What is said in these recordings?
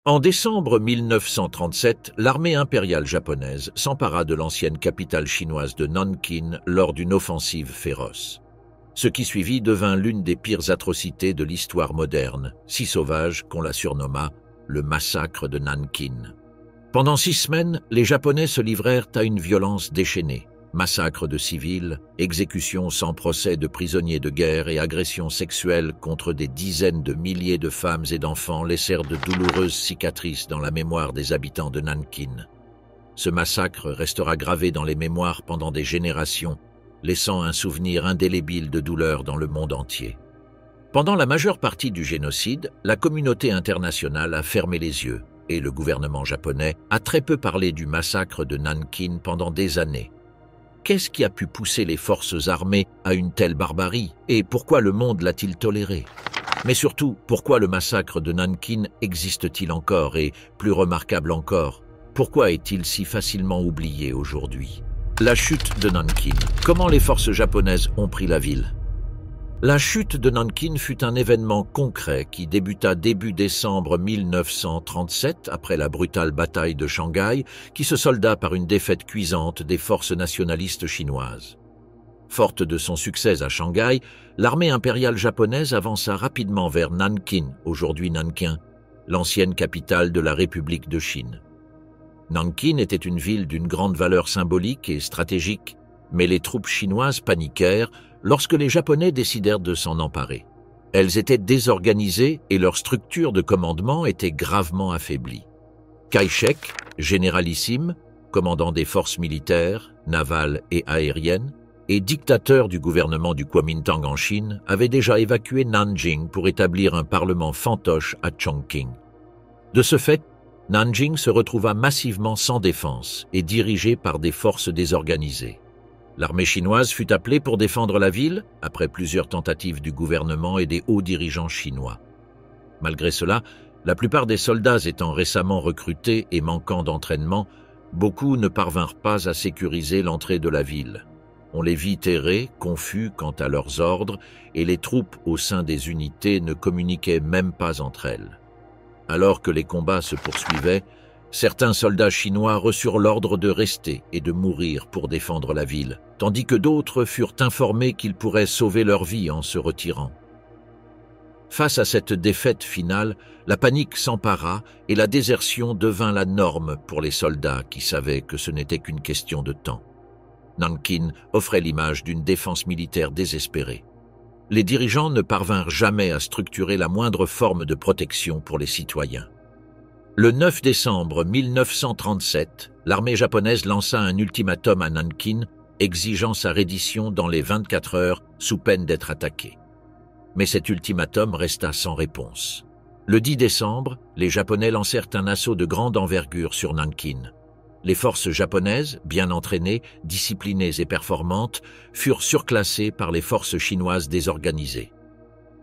En décembre 1937, l'armée impériale japonaise s'empara de l'ancienne capitale chinoise de Nankin lors d'une offensive féroce. Ce qui suivit devint l'une des pires atrocités de l'histoire moderne, si sauvage qu'on la surnomma le massacre de Nankin. Pendant 6 semaines, les Japonais se livrèrent à une violence déchaînée. Massacres de civils, exécutions sans procès de prisonniers de guerre et agressions sexuelles contre des dizaines de milliers de femmes et d'enfants laissèrent de douloureuses cicatrices dans la mémoire des habitants de Nankin. Ce massacre restera gravé dans les mémoires pendant des générations, laissant un souvenir indélébile de douleur dans le monde entier. Pendant la majeure partie du génocide, la communauté internationale a fermé les yeux et le gouvernement japonais a très peu parlé du massacre de Nankin pendant des années. Qu'est-ce qui a pu pousser les forces armées à une telle barbarie et pourquoi le monde l'a-t-il toléré? Mais surtout, pourquoi le massacre de Nankin existe-t-il encore et, plus remarquable encore, pourquoi est-il si facilement oublié aujourd'hui? La chute de Nankin. Comment les forces japonaises ont pris la ville? La chute de Nankin fut un événement concret qui débuta début décembre 1937 après la brutale bataille de Shanghai qui se solda par une défaite cuisante des forces nationalistes chinoises. Forte de son succès à Shanghai, l'armée impériale japonaise avança rapidement vers Nankin, aujourd'hui Nankin, l'ancienne capitale de la République de Chine. Nankin était une ville d'une grande valeur symbolique et stratégique, mais les troupes chinoises paniquèrent lorsque les Japonais décidèrent de s'en emparer. Elles étaient désorganisées et leur structure de commandement était gravement affaiblie. Kai-shek, généralissime, commandant des forces militaires, navales et aériennes, et dictateur du gouvernement du Kuomintang en Chine, avait déjà évacué Nanjing pour établir un parlement fantoche à Chongqing. De ce fait, Nanjing se retrouva massivement sans défense et dirigé par des forces désorganisées. L'armée chinoise fut appelée pour défendre la ville, après plusieurs tentatives du gouvernement et des hauts dirigeants chinois. Malgré cela, la plupart des soldats étant récemment recrutés et manquant d'entraînement, beaucoup ne parvinrent pas à sécuriser l'entrée de la ville. On les vit errer, confus quant à leurs ordres, et les troupes au sein des unités ne communiquaient même pas entre elles. Alors que les combats se poursuivaient, certains soldats chinois reçurent l'ordre de rester et de mourir pour défendre la ville, tandis que d'autres furent informés qu'ils pourraient sauver leur vie en se retirant. Face à cette défaite finale, la panique s'empara et la désertion devint la norme pour les soldats qui savaient que ce n'était qu'une question de temps. Nankin offrait l'image d'une défense militaire désespérée. Les dirigeants ne parvinrent jamais à structurer la moindre forme de protection pour les citoyens. Le 9 décembre 1937, l'armée japonaise lança un ultimatum à Nankin, exigeant sa reddition dans les 24 heures sous peine d'être attaquée. Mais cet ultimatum resta sans réponse. Le 10 décembre, les Japonais lancèrent un assaut de grande envergure sur Nankin. Les forces japonaises, bien entraînées, disciplinées et performantes, furent surclassées par les forces chinoises désorganisées.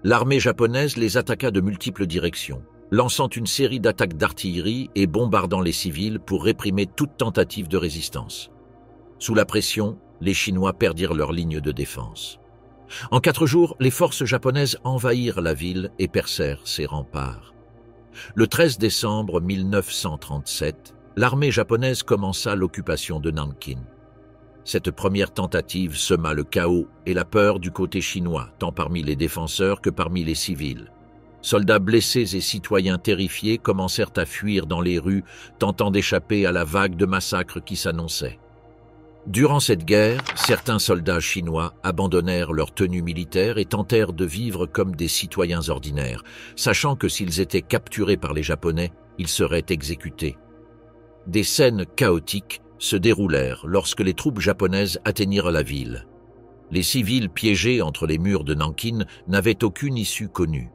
L'armée japonaise les attaqua de multiples directions, lançant une série d'attaques d'artillerie et bombardant les civils pour réprimer toute tentative de résistance. Sous la pression, les Chinois perdirent leur ligne de défense. En 4 jours, les forces japonaises envahirent la ville et percèrent ses remparts. Le 13 décembre 1937, l'armée japonaise commença l'occupation de Nankin. Cette première tentative sema le chaos et la peur du côté chinois, tant parmi les défenseurs que parmi les civils. Soldats blessés et citoyens terrifiés commencèrent à fuir dans les rues, tentant d'échapper à la vague de massacres qui s'annonçait. Durant cette guerre, certains soldats chinois abandonnèrent leur tenue militaire et tentèrent de vivre comme des citoyens ordinaires, sachant que s'ils étaient capturés par les Japonais, ils seraient exécutés. Des scènes chaotiques se déroulèrent lorsque les troupes japonaises atteignirent la ville. Les civils piégés entre les murs de Nankin n'avaient aucune issue connue.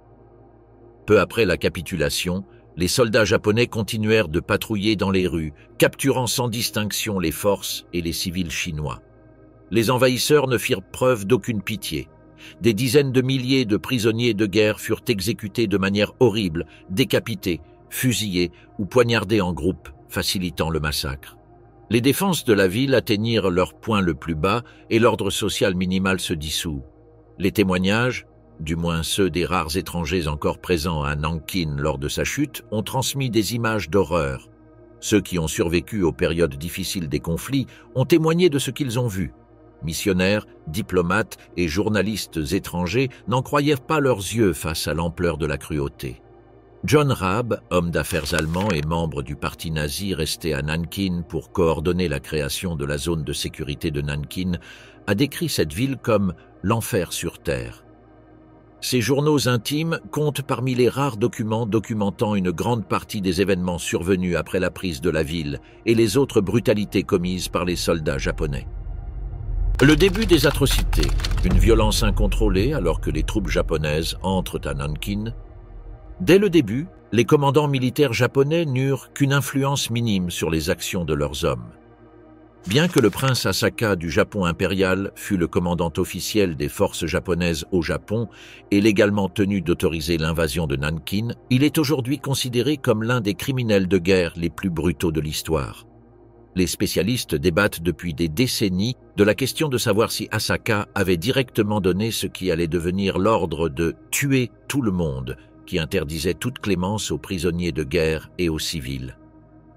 Peu après la capitulation, les soldats japonais continuèrent de patrouiller dans les rues, capturant sans distinction les forces et les civils chinois. Les envahisseurs ne firent preuve d'aucune pitié. Des dizaines de milliers de prisonniers de guerre furent exécutés de manière horrible, décapités, fusillés ou poignardés en groupe, facilitant le massacre. Les défenses de la ville atteignirent leur point le plus bas et l'ordre social minimal se dissout. Les témoignages, du moins ceux des rares étrangers encore présents à Nankin lors de sa chute, ont transmis des images d'horreur. Ceux qui ont survécu aux périodes difficiles des conflits ont témoigné de ce qu'ils ont vu. Missionnaires, diplomates et journalistes étrangers n'en croyèrent pas leurs yeux face à l'ampleur de la cruauté. John Raab, homme d'affaires allemand et membre du parti nazi resté à Nankin pour coordonner la création de la zone de sécurité de Nankin, a décrit cette ville comme « l'enfer sur terre ». Ses journaux intimes comptent parmi les rares documents documentant une grande partie des événements survenus après la prise de la ville et les autres brutalités commises par les soldats japonais. Le début des atrocités, une violence incontrôlée alors que les troupes japonaises entrent à Nankin. Dès le début, les commandants militaires japonais n'eurent qu'une influence minime sur les actions de leurs hommes. Bien que le prince Asaka du Japon impérial fût le commandant officiel des forces japonaises au Japon et légalement tenu d'autoriser l'invasion de Nankin, il est aujourd'hui considéré comme l'un des criminels de guerre les plus brutaux de l'histoire. Les spécialistes débattent depuis des décennies de la question de savoir si Asaka avait directement donné ce qui allait devenir l'ordre de « tuer tout le monde », qui interdisait toute clémence aux prisonniers de guerre et aux civils.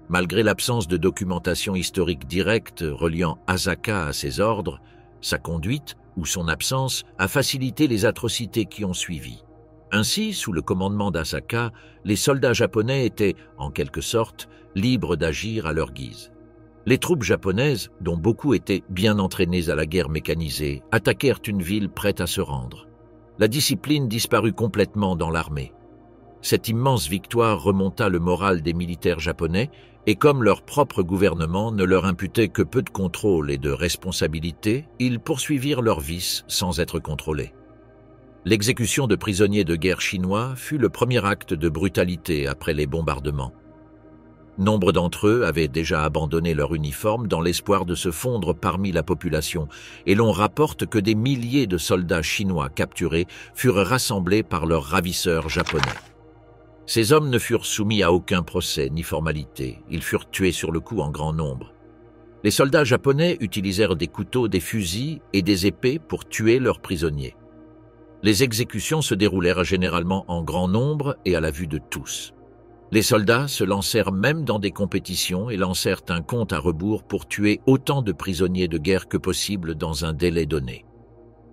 Malgré l'absence de documentation historique directe reliant Asaka à ses ordres, sa conduite ou son absence a facilité les atrocités qui ont suivi. Ainsi, sous le commandement d'Asaka, les soldats japonais étaient, en quelque sorte, libres d'agir à leur guise. Les troupes japonaises, dont beaucoup étaient bien entraînées à la guerre mécanisée, attaquèrent une ville prête à se rendre. La discipline disparut complètement dans l'armée. Cette immense victoire remonta le moral des militaires japonais et comme leur propre gouvernement ne leur imputait que peu de contrôle et de responsabilité, ils poursuivirent leur vice sans être contrôlés. L'exécution de prisonniers de guerre chinois fut le premier acte de brutalité après les bombardements. Nombre d'entre eux avaient déjà abandonné leur uniforme dans l'espoir de se fondre parmi la population, et l'on rapporte que des milliers de soldats chinois capturés furent rassemblés par leurs ravisseurs japonais. Ces hommes ne furent soumis à aucun procès ni formalité, ils furent tués sur le coup en grand nombre. Les soldats japonais utilisèrent des couteaux, des fusils et des épées pour tuer leurs prisonniers. Les exécutions se déroulèrent généralement en grand nombre et à la vue de tous. Les soldats se lancèrent même dans des compétitions et lancèrent un compte à rebours pour tuer autant de prisonniers de guerre que possible dans un délai donné.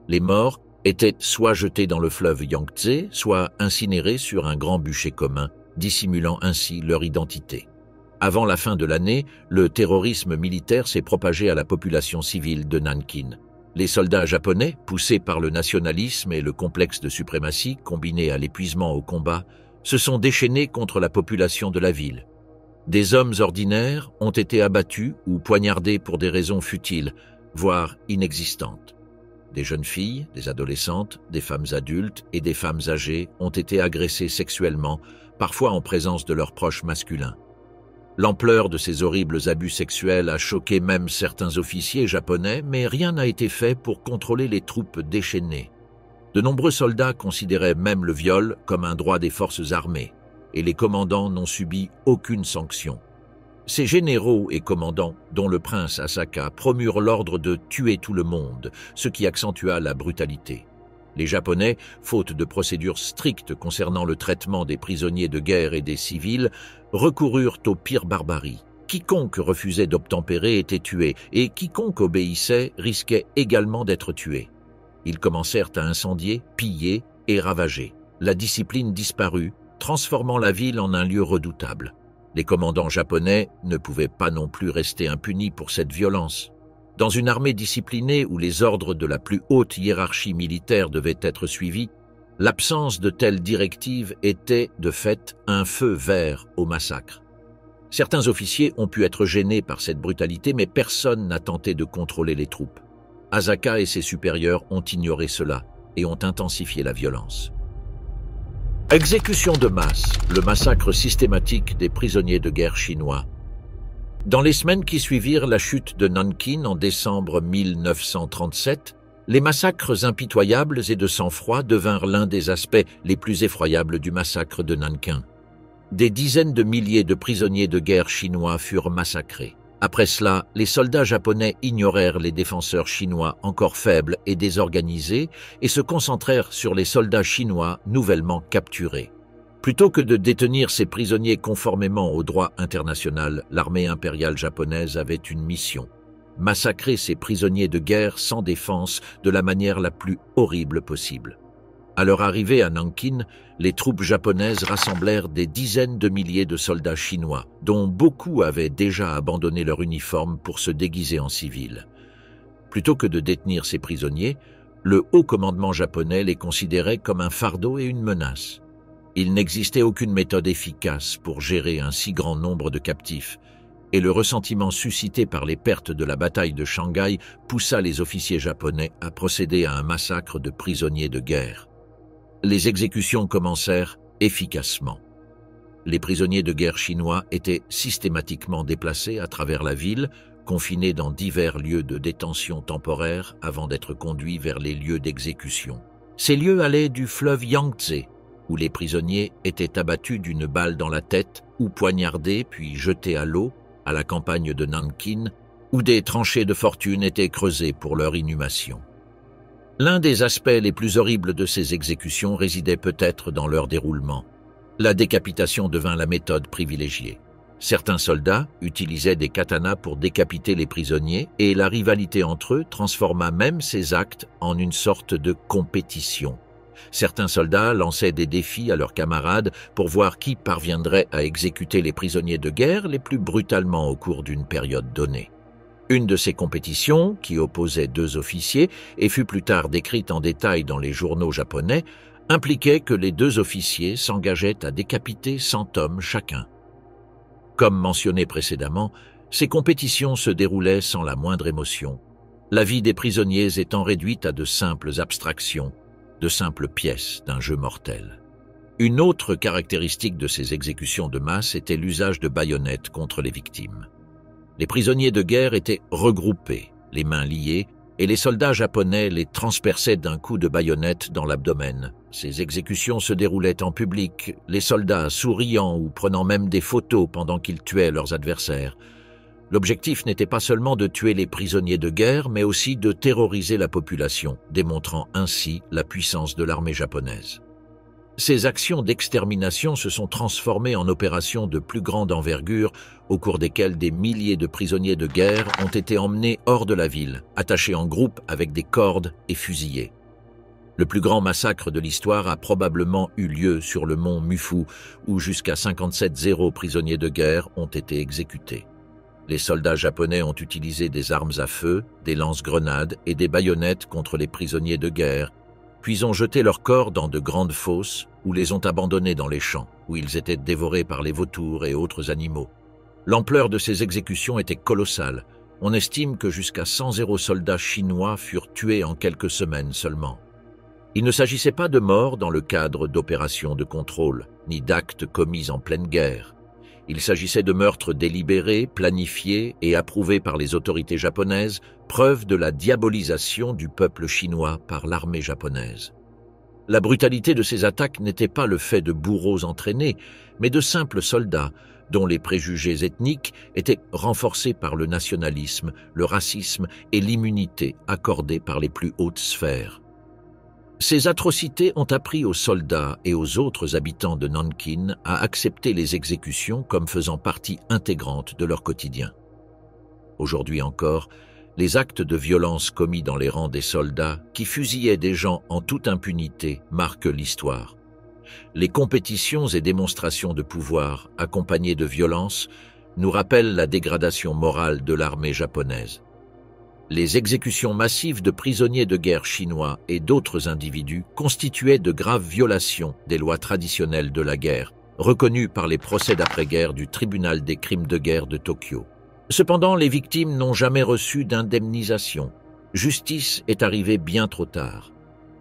Les morts étaient soit jetés dans le fleuve Yangtze, soit incinérés sur un grand bûcher commun, dissimulant ainsi leur identité. Avant la fin de l'année, le terrorisme militaire s'est propagé à la population civile de Nankin. Les soldats japonais, poussés par le nationalisme et le complexe de suprématie combinés à l'épuisement au combat, se sont déchaînés contre la population de la ville. Des hommes ordinaires ont été abattus ou poignardés pour des raisons futiles, voire inexistantes. Des jeunes filles, des adolescentes, des femmes adultes et des femmes âgées ont été agressées sexuellement, parfois en présence de leurs proches masculins. L'ampleur de ces horribles abus sexuels a choqué même certains officiers japonais, mais rien n'a été fait pour contrôler les troupes déchaînées. De nombreux soldats considéraient même le viol comme un droit des forces armées, et les commandants n'ont subi aucune sanction. Ces généraux et commandants, dont le prince Asaka, promurent l'ordre de tuer tout le monde, ce qui accentua la brutalité. Les Japonais, faute de procédures strictes concernant le traitement des prisonniers de guerre et des civils, recoururent aux pires barbaries. Quiconque refusait d'obtempérer était tué, et quiconque obéissait risquait également d'être tué. Ils commencèrent à incendier, piller et ravager. La discipline disparut, transformant la ville en un lieu redoutable. Les commandants japonais ne pouvaient pas non plus rester impunis pour cette violence. Dans une armée disciplinée où les ordres de la plus haute hiérarchie militaire devaient être suivis, l'absence de telles directives était, de fait, un feu vert au massacre. Certains officiers ont pu être gênés par cette brutalité, mais personne n'a tenté de contrôler les troupes. Asaka et ses supérieurs ont ignoré cela et ont intensifié la violence. Exécution de masse, le massacre systématique des prisonniers de guerre chinois. Dans les semaines qui suivirent la chute de Nankin en décembre 1937, les massacres impitoyables et de sang-froid devinrent l'un des aspects les plus effroyables du massacre de Nankin. Des dizaines de milliers de prisonniers de guerre chinois furent massacrés. Après cela, les soldats japonais ignorèrent les défenseurs chinois encore faibles et désorganisés et se concentrèrent sur les soldats chinois nouvellement capturés. Plutôt que de détenir ces prisonniers conformément au droit international, l'armée impériale japonaise avait une mission: massacrer ces prisonniers de guerre sans défense de la manière la plus horrible possible. À leur arrivée à Nankin, les troupes japonaises rassemblèrent des dizaines de milliers de soldats chinois, dont beaucoup avaient déjà abandonné leur uniforme pour se déguiser en civil. Plutôt que de détenir ces prisonniers, le haut commandement japonais les considérait comme un fardeau et une menace. Il n'existait aucune méthode efficace pour gérer un si grand nombre de captifs, et le ressentiment suscité par les pertes de la bataille de Shanghai poussa les officiers japonais à procéder à un massacre de prisonniers de guerre. Les exécutions commencèrent efficacement. Les prisonniers de guerre chinois étaient systématiquement déplacés à travers la ville, confinés dans divers lieux de détention temporaire avant d'être conduits vers les lieux d'exécution. Ces lieux allaient du fleuve Yangtze, où les prisonniers étaient abattus d'une balle dans la tête ou poignardés puis jetés à l'eau, à la campagne de Nankin, où des tranchées de fortune étaient creusées pour leur inhumation. L'un des aspects les plus horribles de ces exécutions résidait peut-être dans leur déroulement. La décapitation devint la méthode privilégiée. Certains soldats utilisaient des katanas pour décapiter les prisonniers et la rivalité entre eux transforma même ces actes en une sorte de compétition. Certains soldats lançaient des défis à leurs camarades pour voir qui parviendrait à exécuter les prisonniers de guerre les plus brutalement au cours d'une période donnée. Une de ces compétitions, qui opposait deux officiers et fut plus tard décrite en détail dans les journaux japonais, impliquait que les deux officiers s'engageaient à décapiter 100 hommes chacun. Comme mentionné précédemment, ces compétitions se déroulaient sans la moindre émotion, la vie des prisonniers étant réduite à de simples abstractions, de simples pièces d'un jeu mortel. Une autre caractéristique de ces exécutions de masse était l'usage de baïonnettes contre les victimes. Les prisonniers de guerre étaient regroupés, les mains liées, et les soldats japonais les transperçaient d'un coup de baïonnette dans l'abdomen. Ces exécutions se déroulaient en public, les soldats souriant ou prenant même des photos pendant qu'ils tuaient leurs adversaires. L'objectif n'était pas seulement de tuer les prisonniers de guerre, mais aussi de terroriser la population, démontrant ainsi la puissance de l'armée japonaise. Ces actions d'extermination se sont transformées en opérations de plus grande envergure, au cours desquelles des milliers de prisonniers de guerre ont été emmenés hors de la ville, attachés en groupe avec des cordes et fusillés. Le plus grand massacre de l'histoire a probablement eu lieu sur le mont Mufu, où jusqu'à 57 prisonniers de guerre ont été exécutés. Les soldats japonais ont utilisé des armes à feu, des lance-grenades et des baïonnettes contre les prisonniers de guerre, puis ont jeté leurs corps dans de grandes fosses ou les ont abandonnés dans les champs, où ils étaient dévorés par les vautours et autres animaux. L'ampleur de ces exécutions était colossale. On estime que jusqu'à 100 soldats chinois furent tués en quelques semaines seulement. Il ne s'agissait pas de morts dans le cadre d'opérations de contrôle, ni d'actes commis en pleine guerre. Il s'agissait de meurtres délibérés, planifiés et approuvés par les autorités japonaises, preuve de la diabolisation du peuple chinois par l'armée japonaise. La brutalité de ces attaques n'était pas le fait de bourreaux entraînés, mais de simples soldats, dont les préjugés ethniques étaient renforcés par le nationalisme, le racisme et l'immunité accordée par les plus hautes sphères. Ces atrocités ont appris aux soldats et aux autres habitants de Nankin à accepter les exécutions comme faisant partie intégrante de leur quotidien. Aujourd'hui encore, les actes de violence commis dans les rangs des soldats qui fusillaient des gens en toute impunité marquent l'histoire. Les compétitions et démonstrations de pouvoir, accompagnées de violence, nous rappellent la dégradation morale de l'armée japonaise. Les exécutions massives de prisonniers de guerre chinois et d'autres individus constituaient de graves violations des lois traditionnelles de la guerre, reconnues par les procès d'après-guerre du tribunal des crimes de guerre de Tokyo. Cependant, les victimes n'ont jamais reçu d'indemnisation. Justice est arrivée bien trop tard.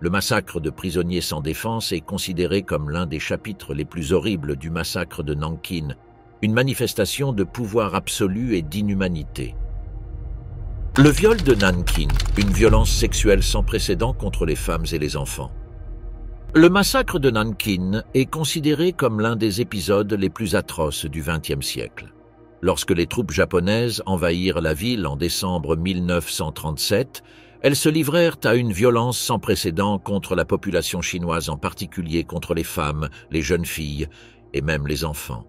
Le massacre de prisonniers sans défense est considéré comme l'un des chapitres les plus horribles du massacre de Nankin, une manifestation de pouvoir absolu et d'inhumanité. Le viol de Nankin, une violence sexuelle sans précédent contre les femmes et les enfants. Le massacre de Nankin est considéré comme l'un des épisodes les plus atroces du XXe siècle. Lorsque les troupes japonaises envahirent la ville en décembre 1937, elles se livrèrent à une violence sans précédent contre la population chinoise, en particulier contre les femmes, les jeunes filles et même les enfants.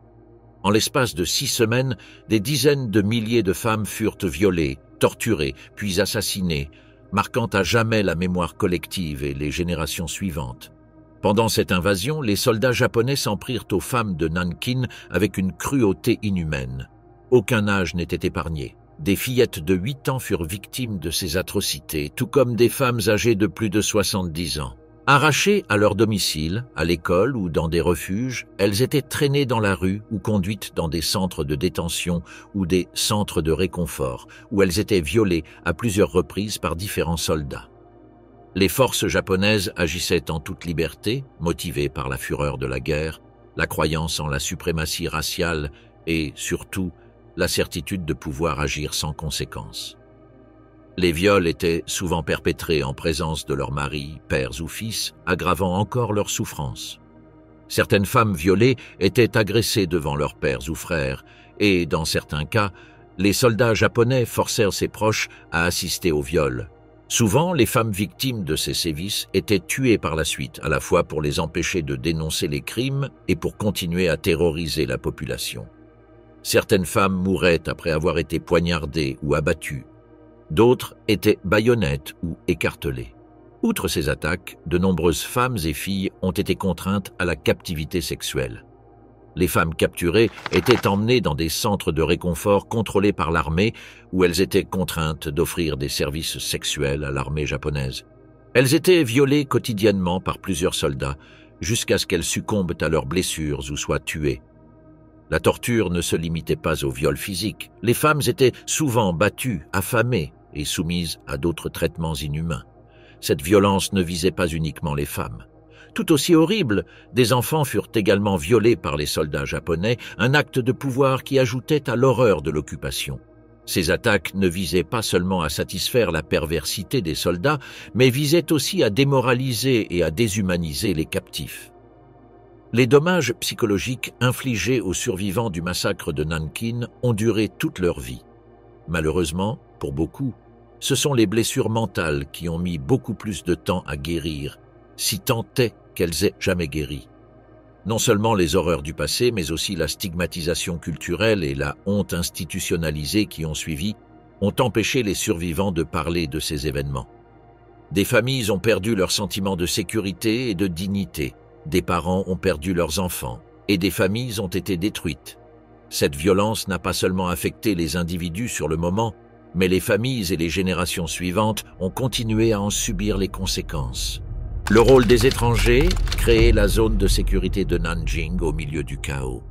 En l'espace de 6 semaines, des dizaines de milliers de femmes furent violées, torturées, puis assassinées, marquant à jamais la mémoire collective et les générations suivantes. Pendant cette invasion, les soldats japonais s'en prirent aux femmes de Nankin avec une cruauté inhumaine. Aucun âge n'était épargné. Des fillettes de 8 ans furent victimes de ces atrocités, tout comme des femmes âgées de plus de 70 ans. Arrachées à leur domicile, à l'école ou dans des refuges, elles étaient traînées dans la rue ou conduites dans des centres de détention ou des centres de réconfort, où elles étaient violées à plusieurs reprises par différents soldats. Les forces japonaises agissaient en toute liberté, motivées par la fureur de la guerre, la croyance en la suprématie raciale et, surtout, la certitude de pouvoir agir sans conséquence. Les viols étaient souvent perpétrés en présence de leurs maris, pères ou fils, aggravant encore leurs souffrances. Certaines femmes violées étaient agressées devant leurs pères ou frères, et, dans certains cas, les soldats japonais forcèrent ses proches à assister au viol. Souvent, les femmes victimes de ces sévices étaient tuées par la suite, à la fois pour les empêcher de dénoncer les crimes et pour continuer à terroriser la population. Certaines femmes mouraient après avoir été poignardées ou abattues. D'autres étaient baïonnettes ou écartelées. Outre ces attaques, de nombreuses femmes et filles ont été contraintes à la captivité sexuelle. Les femmes capturées étaient emmenées dans des centres de réconfort contrôlés par l'armée, où elles étaient contraintes d'offrir des services sexuels à l'armée japonaise. Elles étaient violées quotidiennement par plusieurs soldats, jusqu'à ce qu'elles succombent à leurs blessures ou soient tuées. La torture ne se limitait pas au viol physique. Les femmes étaient souvent battues, affamées et soumises à d'autres traitements inhumains. Cette violence ne visait pas uniquement les femmes. Tout aussi horrible, des enfants furent également violés par les soldats japonais, un acte de pouvoir qui ajoutait à l'horreur de l'occupation. Ces attaques ne visaient pas seulement à satisfaire la perversité des soldats, mais visaient aussi à démoraliser et à déshumaniser les captifs. Les dommages psychologiques infligés aux survivants du massacre de Nankin ont duré toute leur vie. Malheureusement, pour beaucoup, ce sont les blessures mentales qui ont mis beaucoup plus de temps à guérir, si tant est qu'elles aient jamais guéri. Non seulement les horreurs du passé, mais aussi la stigmatisation culturelle et la honte institutionnalisée qui ont suivi ont empêché les survivants de parler de ces événements. Des familles ont perdu leur sentiment de sécurité et de dignité. Des parents ont perdu leurs enfants et des familles ont été détruites. Cette violence n'a pas seulement affecté les individus sur le moment, mais les familles et les générations suivantes ont continué à en subir les conséquences. Le rôle des étrangers créait la zone de sécurité de Nanjing au milieu du chaos.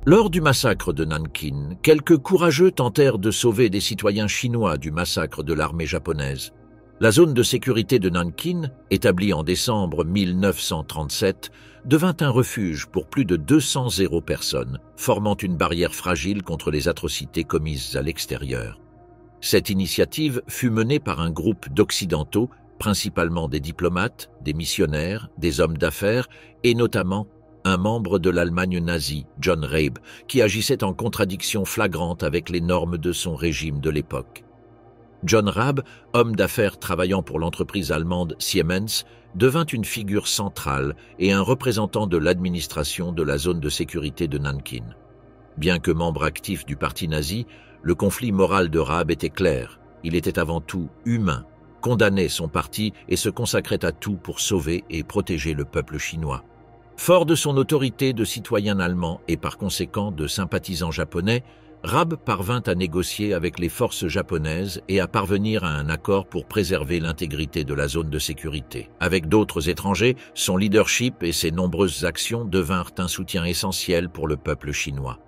Lors du massacre de Nankin, quelques courageux tentèrent de sauver des citoyens chinois du massacre de l'armée japonaise. La zone de sécurité de Nankin, établie en décembre 1937, devint un refuge pour plus de 200 personnes, formant une barrière fragile contre les atrocités commises à l'extérieur. Cette initiative fut menée par un groupe d'Occidentaux, principalement des diplomates, des missionnaires, des hommes d'affaires et notamment un membre de l'Allemagne nazie, John Rabe, qui agissait en contradiction flagrante avec les normes de son régime de l'époque. John Rabe, homme d'affaires travaillant pour l'entreprise allemande Siemens, devint une figure centrale et un représentant de l'administration de la zone de sécurité de Nankin. Bien que membre actif du parti nazi, le conflit moral de Rabe était clair. Il était avant tout humain, condamnait son parti et se consacrait à tout pour sauver et protéger le peuple chinois. Fort de son autorité de citoyen allemand et par conséquent de sympathisant japonais, Rabe parvint à négocier avec les forces japonaises et à parvenir à un accord pour préserver l'intégrité de la zone de sécurité. Avec d'autres étrangers, son leadership et ses nombreuses actions devinrent un soutien essentiel pour le peuple chinois.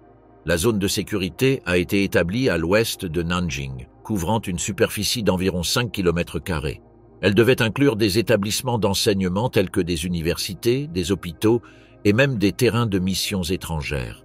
La zone de sécurité a été établie à l'ouest de Nanjing, couvrant une superficie d'environ 5 km². Elle devait inclure des établissements d'enseignement tels que des universités, des hôpitaux et même des terrains de missions étrangères.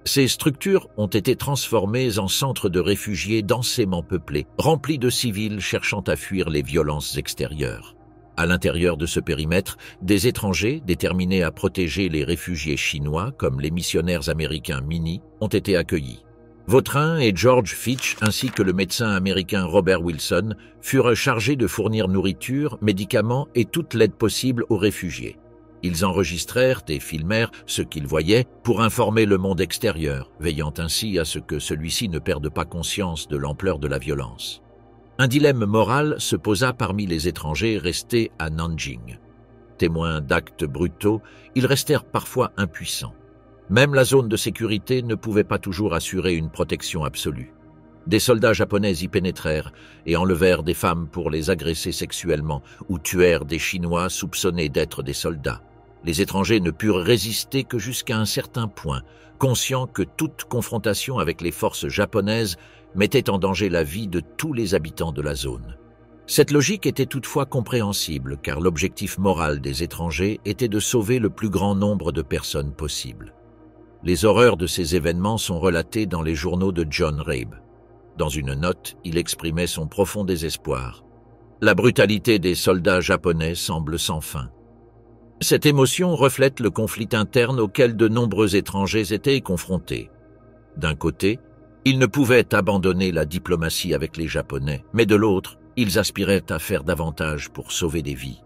Ces structures ont été transformées en centres de réfugiés densément peuplés, remplis de civils cherchant à fuir les violences extérieures. À l'intérieur de ce périmètre, des étrangers déterminés à protéger les réfugiés chinois, comme les missionnaires américains Minnie, ont été accueillis. Vautrin et George Fitch, ainsi que le médecin américain Robert Wilson, furent chargés de fournir nourriture, médicaments et toute l'aide possible aux réfugiés. Ils enregistrèrent et filmèrent ce qu'ils voyaient pour informer le monde extérieur, veillant ainsi à ce que celui-ci ne perde pas conscience de l'ampleur de la violence. Un dilemme moral se posa parmi les étrangers restés à Nanjing. Témoins d'actes brutaux, ils restèrent parfois impuissants. Même la zone de sécurité ne pouvait pas toujours assurer une protection absolue. Des soldats japonais y pénétrèrent et enlevèrent des femmes pour les agresser sexuellement ou tuèrent des Chinois soupçonnés d'être des soldats. Les étrangers ne purent résister que jusqu'à un certain point, conscients que toute confrontation avec les forces japonaises mettait en danger la vie de tous les habitants de la zone. Cette logique était toutefois compréhensible, car l'objectif moral des étrangers était de sauver le plus grand nombre de personnes possible. Les horreurs de ces événements sont relatées dans les journaux de John Rabe. Dans une note, il exprimait son profond désespoir. La brutalité des soldats japonais semble sans fin. Cette émotion reflète le conflit interne auquel de nombreux étrangers étaient confrontés. D'un côté, ils ne pouvaient abandonner la diplomatie avec les Japonais, mais de l'autre, ils aspiraient à faire davantage pour sauver des vies.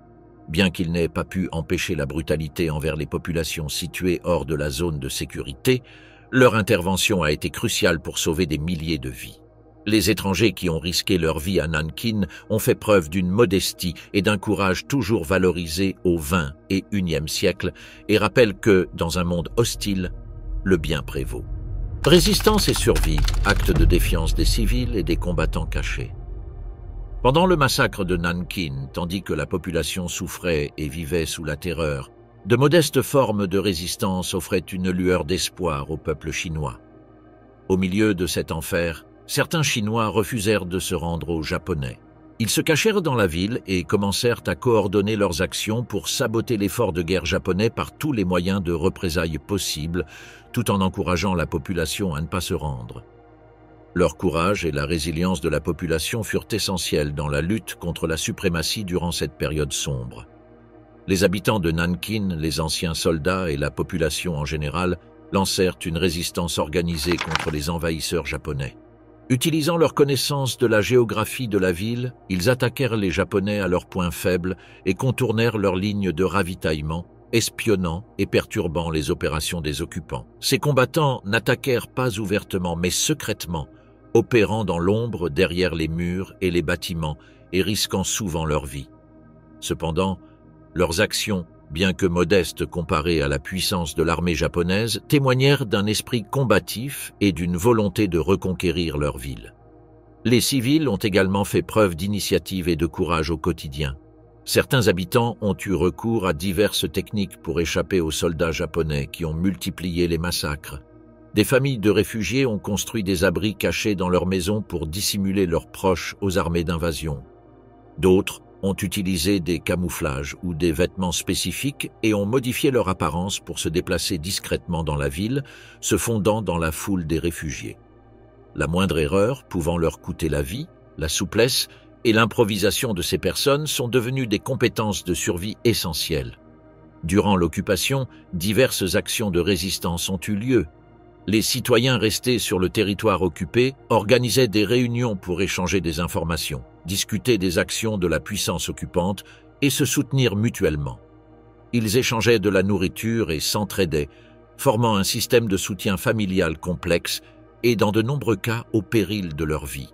Bien qu'ils n'aient pas pu empêcher la brutalité envers les populations situées hors de la zone de sécurité, leur intervention a été cruciale pour sauver des milliers de vies. Les étrangers qui ont risqué leur vie à Nankin ont fait preuve d'une modestie et d'un courage toujours valorisés au XXe et XIe siècle et rappellent que, dans un monde hostile, le bien prévaut. Résistance et survie, acte de défiance des civils et des combattants cachés. Pendant le massacre de Nankin, tandis que la population souffrait et vivait sous la terreur, de modestes formes de résistance offraient une lueur d'espoir au peuple chinois. Au milieu de cet enfer, certains Chinois refusèrent de se rendre aux Japonais. Ils se cachèrent dans la ville et commencèrent à coordonner leurs actions pour saboter l'effort de guerre japonais par tous les moyens de représailles possibles, tout en encourageant la population à ne pas se rendre. Leur courage et la résilience de la population furent essentiels dans la lutte contre la suprématie durant cette période sombre. Les habitants de Nankin, les anciens soldats et la population en général lancèrent une résistance organisée contre les envahisseurs japonais. Utilisant leur connaissance de la géographie de la ville, ils attaquèrent les Japonais à leurs points faibles et contournèrent leurs lignes de ravitaillement, espionnant et perturbant les opérations des occupants. Ces combattants n'attaquèrent pas ouvertement mais secrètement, opérant dans l'ombre derrière les murs et les bâtiments et risquant souvent leur vie. Cependant, leurs actions, bien que modestes comparées à la puissance de l'armée japonaise, témoignèrent d'un esprit combatif et d'une volonté de reconquérir leur ville. Les civils ont également fait preuve d'initiative et de courage au quotidien. Certains habitants ont eu recours à diverses techniques pour échapper aux soldats japonais qui ont multiplié les massacres. Des familles de réfugiés ont construit des abris cachés dans leurs maisons pour dissimuler leurs proches aux armées d'invasion. D'autres ont utilisé des camouflages ou des vêtements spécifiques et ont modifié leur apparence pour se déplacer discrètement dans la ville, se fondant dans la foule des réfugiés. La moindre erreur pouvant leur coûter la vie, la souplesse et l'improvisation de ces personnes sont devenues des compétences de survie essentielles. Durant l'occupation, diverses actions de résistance ont eu lieu. Les citoyens restés sur le territoire occupé organisaient des réunions pour échanger des informations, discuter des actions de la puissance occupante et se soutenir mutuellement. Ils échangeaient de la nourriture et s'entraidaient, formant un système de soutien familial complexe et dans de nombreux cas au péril de leur vie.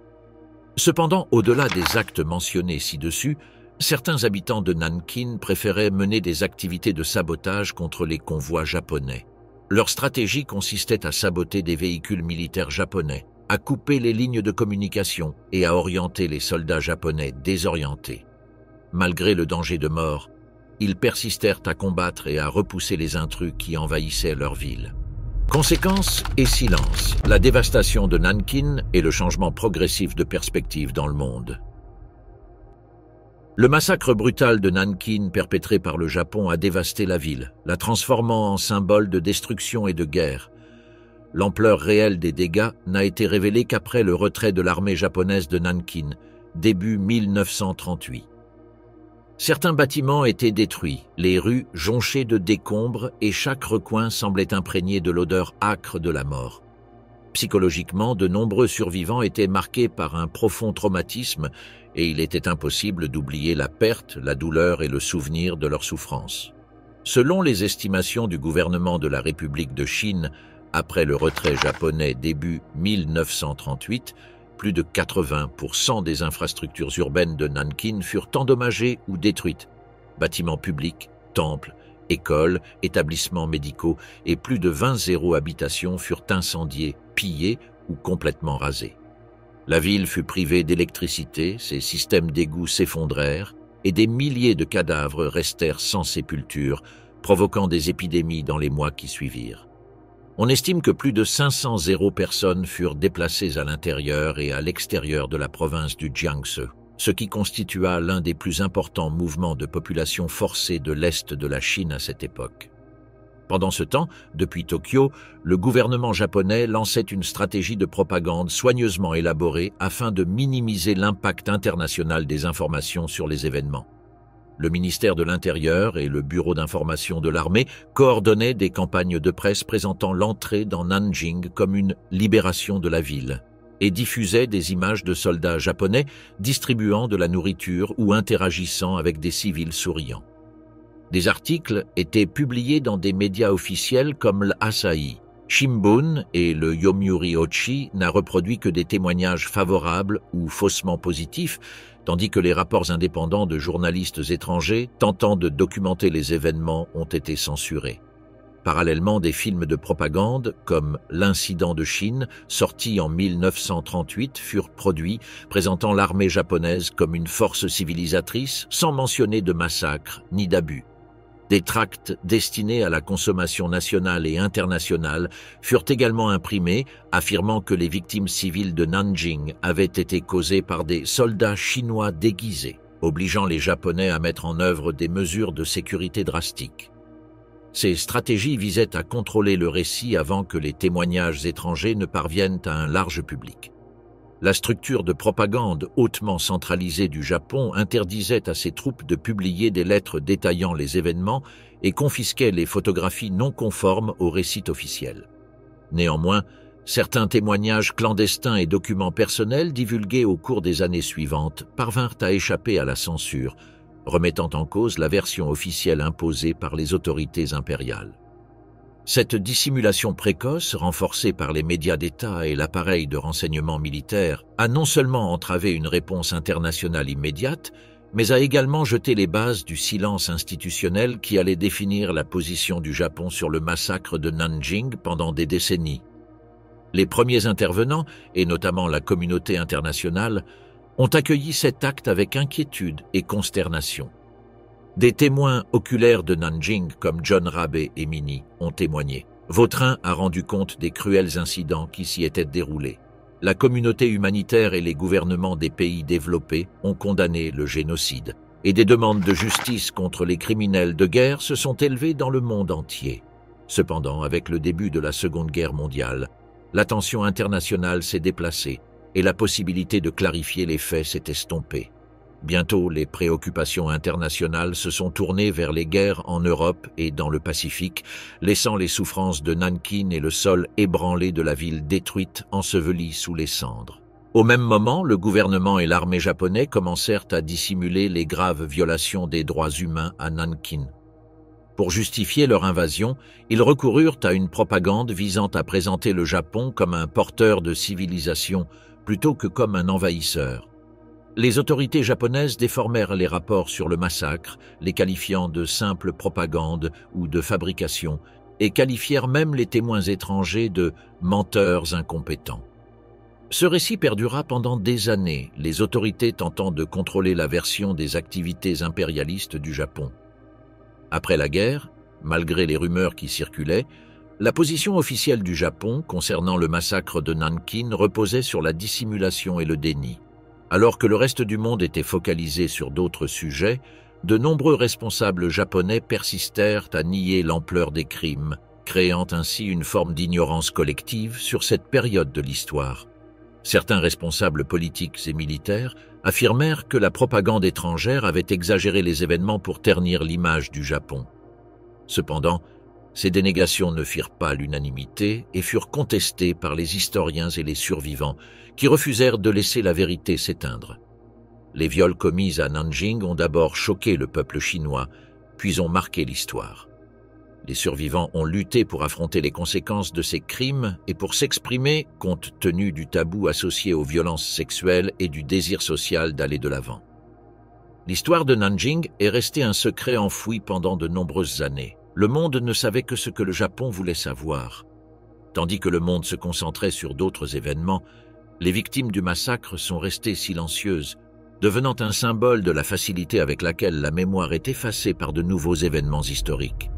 Cependant, au-delà des actes mentionnés ci-dessus, certains habitants de Nankin préféraient mener des activités de sabotage contre les convois japonais. Leur stratégie consistait à saboter des véhicules militaires japonais, à couper les lignes de communication et à orienter les soldats japonais désorientés. Malgré le danger de mort, ils persistèrent à combattre et à repousser les intrus qui envahissaient leur ville. Conséquences et silence, la dévastation de Nankin et le changement progressif de perspective dans le monde. Le massacre brutal de Nankin perpétré par le Japon a dévasté la ville, la transformant en symbole de destruction et de guerre. L'ampleur réelle des dégâts n'a été révélée qu'après le retrait de l'armée japonaise de Nankin, début 1938. Certains bâtiments étaient détruits, les rues jonchées de décombres et chaque recoin semblait imprégné de l'odeur âcre de la mort. Psychologiquement, de nombreux survivants étaient marqués par un profond traumatisme et il était impossible d'oublier la perte, la douleur et le souvenir de leur souffrance. Selon les estimations du gouvernement de la République de Chine, après le retrait japonais début 1938, plus de 80% des infrastructures urbaines de Nankin furent endommagées ou détruites. Bâtiments publics, temples, écoles, établissements médicaux et plus de 20 habitations furent incendiées, pillées ou complètement rasées. La ville fut privée d'électricité, ses systèmes d'égouts s'effondrèrent et des milliers de cadavres restèrent sans sépulture, provoquant des épidémies dans les mois qui suivirent. On estime que plus de 500 personnes furent déplacées à l'intérieur et à l'extérieur de la province du Jiangsu, ce qui constitua l'un des plus importants mouvements de population forcée de l'Est de la Chine à cette époque. Pendant ce temps, depuis Tokyo, le gouvernement japonais lançait une stratégie de propagande soigneusement élaborée afin de minimiser l'impact international des informations sur les événements. Le ministère de l'Intérieur et le Bureau d'information de l'armée coordonnaient des campagnes de presse présentant l'entrée dans Nanjing comme une libération de la ville et diffusaient des images de soldats japonais distribuant de la nourriture ou interagissant avec des civils souriants. Des articles étaient publiés dans des médias officiels comme l'Asahi. Shimbun et le Yomiuri Hochi n'a reproduit que des témoignages favorables ou faussement positifs, tandis que les rapports indépendants de journalistes étrangers tentant de documenter les événements ont été censurés. Parallèlement, des films de propagande, comme L'Incident de Chine, sorti en 1938, furent produits, présentant l'armée japonaise comme une force civilisatrice, sans mentionner de massacres ni d'abus. Des tracts destinés à la consommation nationale et internationale furent également imprimés, affirmant que les victimes civiles de Nanjing avaient été causées par des soldats chinois déguisés, obligeant les Japonais à mettre en œuvre des mesures de sécurité drastiques. Ces stratégies visaient à contrôler le récit avant que les témoignages étrangers ne parviennent à un large public. La structure de propagande hautement centralisée du Japon interdisait à ses troupes de publier des lettres détaillant les événements et confisquait les photographies non conformes au récit officiel. Néanmoins, certains témoignages clandestins et documents personnels divulgués au cours des années suivantes parvinrent à échapper à la censure, remettant en cause la version officielle imposée par les autorités impériales. Cette dissimulation précoce, renforcée par les médias d'État et l'appareil de renseignement militaire, a non seulement entravé une réponse internationale immédiate, mais a également jeté les bases du silence institutionnel qui allait définir la position du Japon sur le massacre de Nanjing pendant des décennies. Les premiers intervenants, et notamment la communauté internationale, ont accueilli cet acte avec inquiétude et consternation. Des témoins oculaires de Nanjing comme John Rabe et Minnie ont témoigné. Vautrin a rendu compte des cruels incidents qui s'y étaient déroulés. La communauté humanitaire et les gouvernements des pays développés ont condamné le génocide. Et des demandes de justice contre les criminels de guerre se sont élevées dans le monde entier. Cependant, avec le début de la Seconde Guerre mondiale, l'attention internationale s'est déplacée et la possibilité de clarifier les faits s'est estompée. Bientôt, les préoccupations internationales se sont tournées vers les guerres en Europe et dans le Pacifique, laissant les souffrances de Nankin et le sol ébranlé de la ville détruite, ensevelie sous les cendres. Au même moment, le gouvernement et l'armée japonais commencèrent à dissimuler les graves violations des droits humains à Nankin. Pour justifier leur invasion, ils recoururent à une propagande visant à présenter le Japon comme un porteur de civilisation plutôt que comme un envahisseur. Les autorités japonaises déformèrent les rapports sur le massacre, les qualifiant de simple propagande ou de fabrication, et qualifièrent même les témoins étrangers de menteurs incompétents. Ce récit perdura pendant des années, les autorités tentant de contrôler la version des activités impérialistes du Japon. Après la guerre, malgré les rumeurs qui circulaient, la position officielle du Japon concernant le massacre de Nankin reposait sur la dissimulation et le déni. Alors que le reste du monde était focalisé sur d'autres sujets, de nombreux responsables japonais persistèrent à nier l'ampleur des crimes, créant ainsi une forme d'ignorance collective sur cette période de l'histoire. Certains responsables politiques et militaires affirmèrent que la propagande étrangère avait exagéré les événements pour ternir l'image du Japon. Cependant, ces dénégations ne firent pas l'unanimité et furent contestées par les historiens et les survivants, qui refusèrent de laisser la vérité s'éteindre. Les viols commis à Nanjing ont d'abord choqué le peuple chinois, puis ont marqué l'histoire. Les survivants ont lutté pour affronter les conséquences de ces crimes et pour s'exprimer compte tenu du tabou associé aux violences sexuelles et du désir social d'aller de l'avant. L'histoire de Nanjing est restée un secret enfoui pendant de nombreuses années. Le monde ne savait que ce que le Japon voulait savoir. Tandis que le monde se concentrait sur d'autres événements, les victimes du massacre sont restées silencieuses, devenant un symbole de la facilité avec laquelle la mémoire est effacée par de nouveaux événements historiques.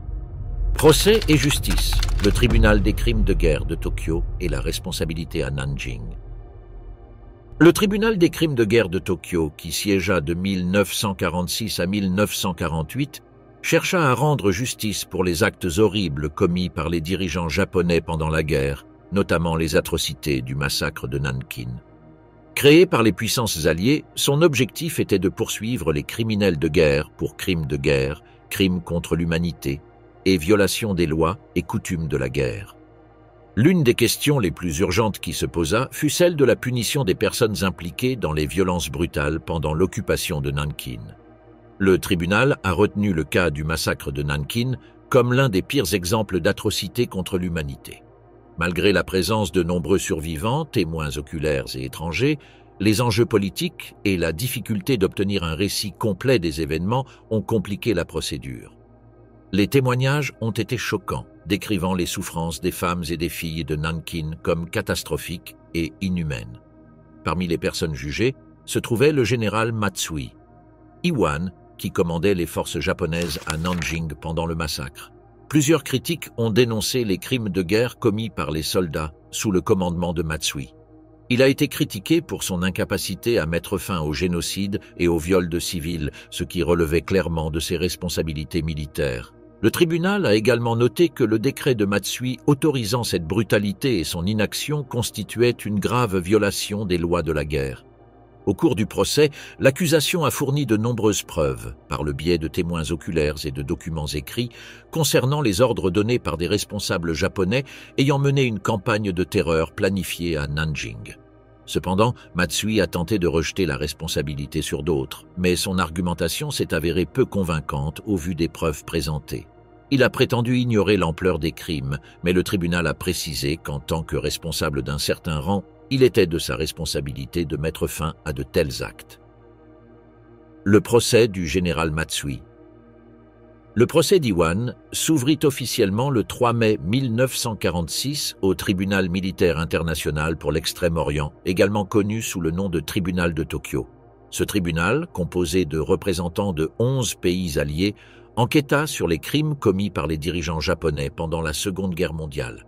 Procès et justice. Le tribunal des crimes de guerre de Tokyo et la responsabilité à Nanjing. Le tribunal des crimes de guerre de Tokyo, qui siégea de 1946 à 1948, chercha à rendre justice pour les actes horribles commis par les dirigeants japonais pendant la guerre, notamment les atrocités du massacre de Nankin. Créé par les puissances alliées, son objectif était de poursuivre les criminels de guerre pour crimes de guerre, crimes contre l'humanité et violation des lois et coutumes de la guerre. L'une des questions les plus urgentes qui se posa fut celle de la punition des personnes impliquées dans les violences brutales pendant l'occupation de Nankin. Le tribunal a retenu le cas du massacre de Nankin comme l'un des pires exemples d'atrocités contre l'humanité. Malgré la présence de nombreux survivants, témoins oculaires et étrangers, les enjeux politiques et la difficulté d'obtenir un récit complet des événements ont compliqué la procédure. Les témoignages ont été choquants, décrivant les souffrances des femmes et des filles de Nankin comme catastrophiques et inhumaines. Parmi les personnes jugées se trouvait le général Matsui Iwan, qui commandait les forces japonaises à Nanjing pendant le massacre. Plusieurs critiques ont dénoncé les crimes de guerre commis par les soldats sous le commandement de Matsui. Il a été critiqué pour son incapacité à mettre fin au génocide et au viol de civils, ce qui relevait clairement de ses responsabilités militaires. Le tribunal a également noté que le décret de Matsui autorisant cette brutalité et son inaction constituait une grave violation des lois de la guerre. Au cours du procès, l'accusation a fourni de nombreuses preuves, par le biais de témoins oculaires et de documents écrits, concernant les ordres donnés par des responsables japonais ayant mené une campagne de terreur planifiée à Nanjing. Cependant, Matsui a tenté de rejeter la responsabilité sur d'autres, mais son argumentation s'est avérée peu convaincante au vu des preuves présentées. Il a prétendu ignorer l'ampleur des crimes, mais le tribunal a précisé qu'en tant que responsable d'un certain rang, il était de sa responsabilité de mettre fin à de tels actes. Le procès du général Matsui. Le procès d'Iwan s'ouvrit officiellement le 3 mai 1946 au tribunal militaire international pour l'Extrême-Orient, également connu sous le nom de tribunal de Tokyo. Ce tribunal, composé de représentants de 11 pays alliés, enquêta sur les crimes commis par les dirigeants japonais pendant la Seconde Guerre mondiale.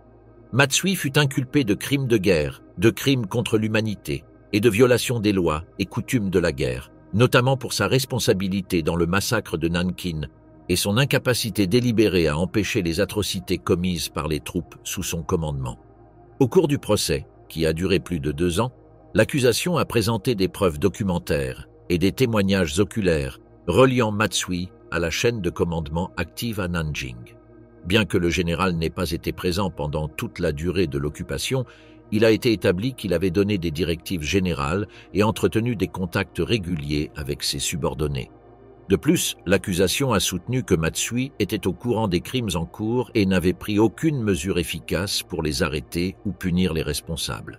Matsui fut inculpé de crimes de guerre, de crimes contre l'humanité et de violation des lois et coutumes de la guerre, notamment pour sa responsabilité dans le massacre de Nankin et son incapacité délibérée à empêcher les atrocités commises par les troupes sous son commandement. Au cours du procès, qui a duré plus de 2 ans, l'accusation a présenté des preuves documentaires et des témoignages oculaires reliant Matsui à la chaîne de commandement active à Nanjing. Bien que le général n'ait pas été présent pendant toute la durée de l'occupation, il a été établi qu'il avait donné des directives générales et entretenu des contacts réguliers avec ses subordonnés. De plus, l'accusation a soutenu que Matsui était au courant des crimes en cours et n'avait pris aucune mesure efficace pour les arrêter ou punir les responsables.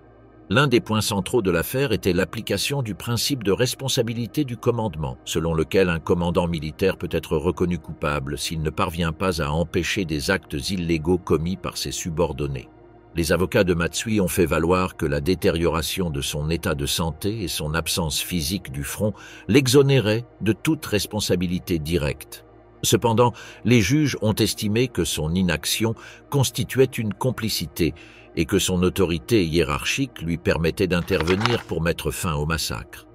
L'un des points centraux de l'affaire était l'application du principe de responsabilité du commandement, selon lequel un commandant militaire peut être reconnu coupable s'il ne parvient pas à empêcher des actes illégaux commis par ses subordonnés. Les avocats de Matsui ont fait valoir que la détérioration de son état de santé et son absence physique du front l'exonéraient de toute responsabilité directe. Cependant, les juges ont estimé que son inaction constituait une complicité et que son autorité hiérarchique lui permettait d'intervenir pour mettre fin au massacre.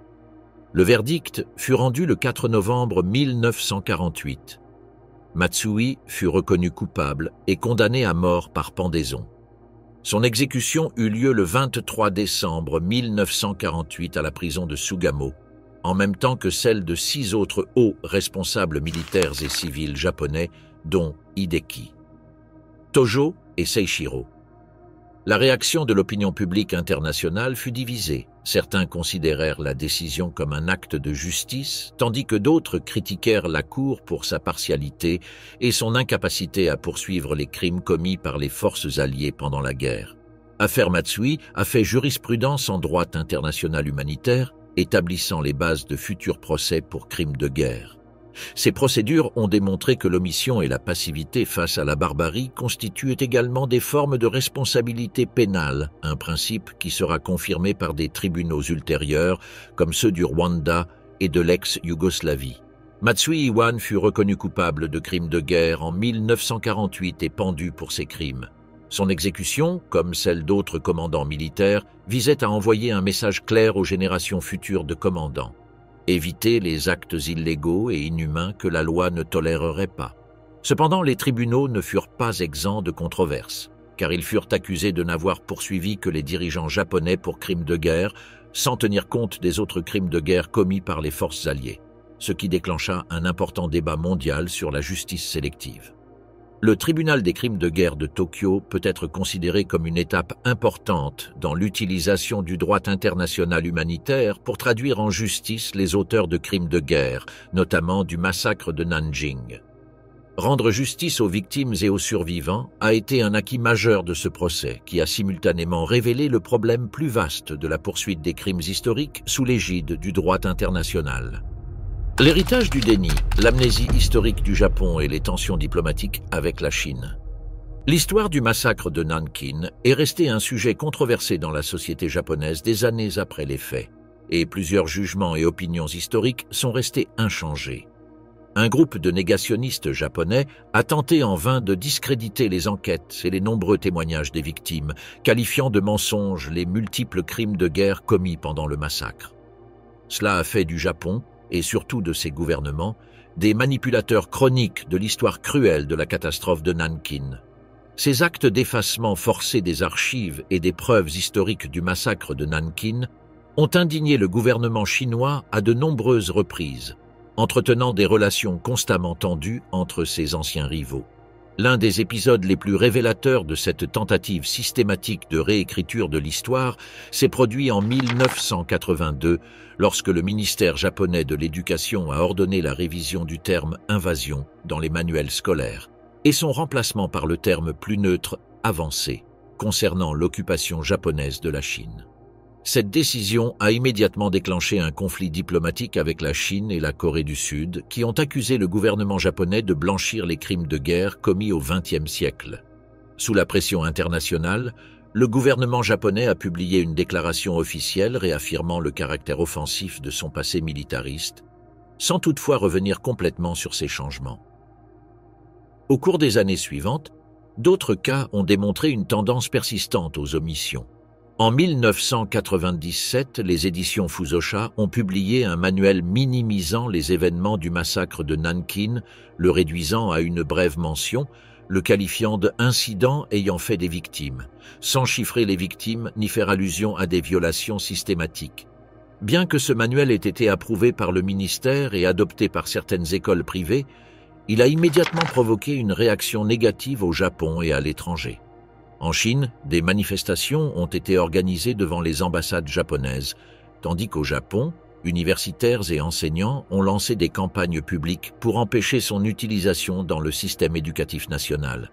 Le verdict fut rendu le 4 novembre 1948. Matsui fut reconnu coupable et condamné à mort par pendaison. Son exécution eut lieu le 23 décembre 1948 à la prison de Sugamo, en même temps que celle de 6 autres hauts responsables militaires et civils japonais, dont Hideki, Tojo et Seishiro. La réaction de l'opinion publique internationale fut divisée. Certains considérèrent la décision comme un acte de justice, tandis que d'autres critiquèrent la Cour pour sa partialité et son incapacité à poursuivre les crimes commis par les forces alliées pendant la guerre. L'affaire Matsui a fait jurisprudence en droit international humanitaire, établissant les bases de futurs procès pour crimes de guerre. Ces procédures ont démontré que l'omission et la passivité face à la barbarie constituent également des formes de responsabilité pénale, un principe qui sera confirmé par des tribunaux ultérieurs comme ceux du Rwanda et de l'ex-Yougoslavie. Matsui Iwan fut reconnu coupable de crimes de guerre en 1948 et pendu pour ces crimes. Son exécution, comme celle d'autres commandants militaires, visait à envoyer un message clair aux générations futures de commandants. Éviter les actes illégaux et inhumains que la loi ne tolérerait pas. Cependant, les tribunaux ne furent pas exempts de controverses, car ils furent accusés de n'avoir poursuivi que les dirigeants japonais pour crimes de guerre, sans tenir compte des autres crimes de guerre commis par les forces alliées, ce qui déclencha un important débat mondial sur la justice sélective. Le tribunal des crimes de guerre de Tokyo peut être considéré comme une étape importante dans l'utilisation du droit international humanitaire pour traduire en justice les auteurs de crimes de guerre, notamment du massacre de Nanjing. Rendre justice aux victimes et aux survivants a été un acquis majeur de ce procès, qui a simultanément révélé le problème plus vaste de la poursuite des crimes historiques sous l'égide du droit international. L'héritage du déni, l'amnésie historique du Japon et les tensions diplomatiques avec la Chine. L'histoire du massacre de Nankin est restée un sujet controversé dans la société japonaise des années après les faits, et plusieurs jugements et opinions historiques sont restés inchangés. Un groupe de négationnistes japonais a tenté en vain de discréditer les enquêtes et les nombreux témoignages des victimes, qualifiant de mensonges les multiples crimes de guerre commis pendant le massacre. Cela a fait du Japon, et surtout de ses gouvernements, des manipulateurs chroniques de l'histoire cruelle de la catastrophe de Nankin. Ces actes d'effacement forcé des archives et des preuves historiques du massacre de Nankin ont indigné le gouvernement chinois à de nombreuses reprises, entretenant des relations constamment tendues entre ses anciens rivaux. L'un des épisodes les plus révélateurs de cette tentative systématique de réécriture de l'histoire s'est produit en 1982, lorsque le ministère japonais de l'Éducation a ordonné la révision du terme « invasion » dans les manuels scolaires, et son remplacement par le terme plus neutre « avancée » concernant l'occupation japonaise de la Chine. Cette décision a immédiatement déclenché un conflit diplomatique avec la Chine et la Corée du Sud, qui ont accusé le gouvernement japonais de blanchir les crimes de guerre commis au XXe siècle. Sous la pression internationale, le gouvernement japonais a publié une déclaration officielle réaffirmant le caractère offensif de son passé militariste, sans toutefois revenir complètement sur ces changements. Au cours des années suivantes, d'autres cas ont démontré une tendance persistante aux omissions. En 1997, les éditions Fusosha ont publié un manuel minimisant les événements du massacre de Nankin, le réduisant à une brève mention, le qualifiant d'incident ayant fait des victimes, sans chiffrer les victimes ni faire allusion à des violations systématiques. Bien que ce manuel ait été approuvé par le ministère et adopté par certaines écoles privées, il a immédiatement provoqué une réaction négative au Japon et à l'étranger. En Chine, des manifestations ont été organisées devant les ambassades japonaises, tandis qu'au Japon, universitaires et enseignants ont lancé des campagnes publiques pour empêcher son utilisation dans le système éducatif national.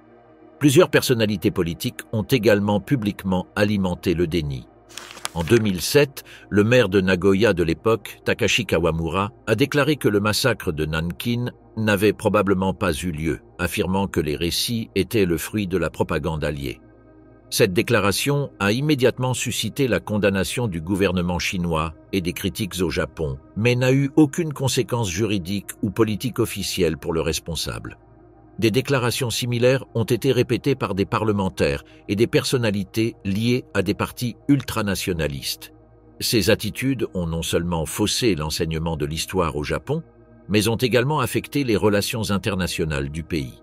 Plusieurs personnalités politiques ont également publiquement alimenté le déni. En 2007, le maire de Nagoya de l'époque, Takashi Kawamura, a déclaré que le massacre de Nankin n'avait probablement pas eu lieu, affirmant que les récits étaient le fruit de la propagande alliée. Cette déclaration a immédiatement suscité la condamnation du gouvernement chinois et des critiques au Japon, mais n'a eu aucune conséquence juridique ou politique officielle pour le responsable. Des déclarations similaires ont été répétées par des parlementaires et des personnalités liées à des partis ultranationalistes. Ces attitudes ont non seulement faussé l'enseignement de l'histoire au Japon, mais ont également affecté les relations internationales du pays.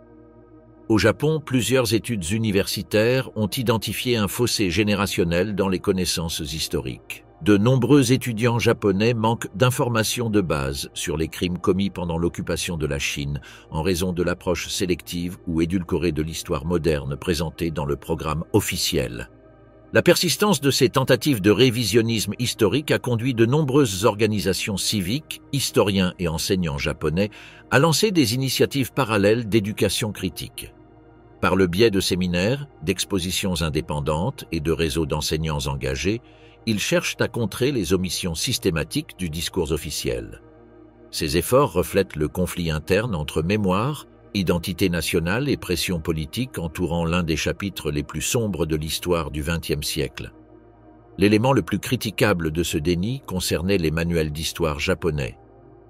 Au Japon, plusieurs études universitaires ont identifié un fossé générationnel dans les connaissances historiques. De nombreux étudiants japonais manquent d'informations de base sur les crimes commis pendant l'occupation de la Chine en raison de l'approche sélective ou édulcorée de l'histoire moderne présentée dans le programme officiel. La persistance de ces tentatives de révisionnisme historique a conduit de nombreuses organisations civiques, historiens et enseignants japonais à lancer des initiatives parallèles d'éducation critique. Par le biais de séminaires, d'expositions indépendantes et de réseaux d'enseignants engagés, ils cherchent à contrer les omissions systématiques du discours officiel. Ces efforts reflètent le conflit interne entre mémoire, identité nationale et pression politique entourant l'un des chapitres les plus sombres de l'histoire du XXe siècle. L'élément le plus critiquable de ce déni concernait les manuels d'histoire japonais.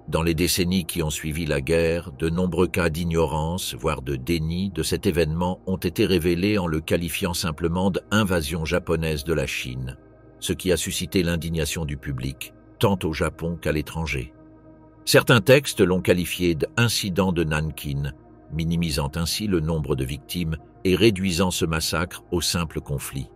Dans les décennies qui ont suivi la guerre, de nombreux cas d'ignorance, voire de déni de cet événement ont été révélés en le qualifiant simplement d'invasion japonaise de la Chine, ce qui a suscité l'indignation du public, tant au Japon qu'à l'étranger. Certains textes l'ont qualifié d'incident de Nankin, minimisant ainsi le nombre de victimes et réduisant ce massacre au simple conflit.